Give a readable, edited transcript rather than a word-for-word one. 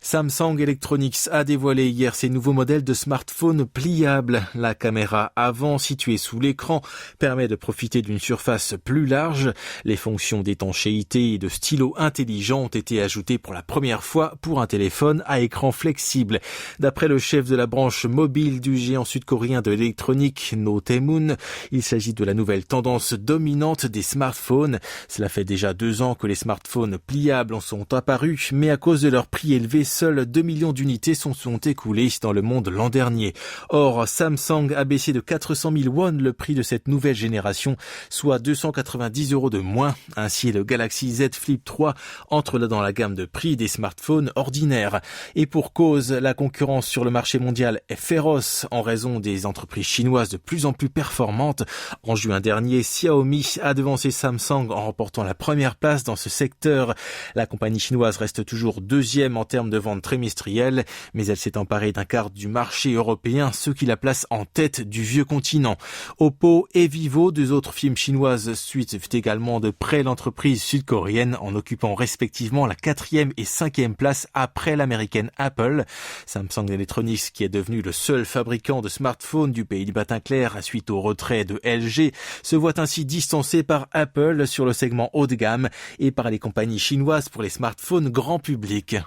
Samsung Electronics a dévoilé hier ses nouveaux modèles de smartphones pliables. La caméra avant située sous l'écran permet de profiter d'une surface plus large. Les fonctions d'étanchéité et de stylo intelligent ont été ajoutées pour la première fois pour un téléphone à écran flexible. D'après le chef de la branche mobile du géant sud-coréen de l'électronique, No Tae-moon, il s'agit de la nouvelle tendance dominante des smartphones. Cela fait déjà 2 ans que les smartphones pliables en sont apparus, mais à cause de leur prix élevé, seuls 2 millions d'unités sont écoulées dans le monde l'an dernier. Or, Samsung a baissé de 400 000 won le prix de cette nouvelle génération, soit 290 € de moins. Ainsi, le Galaxy Z Flip 3 entre dans la gamme de prix des smartphones ordinaires. Et pour cause, la concurrence sur le marché mondial est féroce en raison des entreprises chinoises de plus en plus performantes. En juin dernier, Xiaomi a devancé Samsung en remportant la première place dans ce secteur. La compagnie chinoise reste toujours deuxième en termes de vente trimestrielle, mais elle s'est emparée d'un quart du marché européen, ce qui la place en tête du vieux continent. Oppo et Vivo, 2 autres firmes chinoises, suivent également de près l'entreprise sud-coréenne en occupant respectivement la 4e et 5e place après l'américaine Apple. Samsung Electronics, qui est devenu le seul fabricant de smartphones du pays du matin clair suite au retrait de LG, se voit ainsi distancé par Apple sur le segment haut de gamme et par les compagnies chinoises pour les smartphones grand public.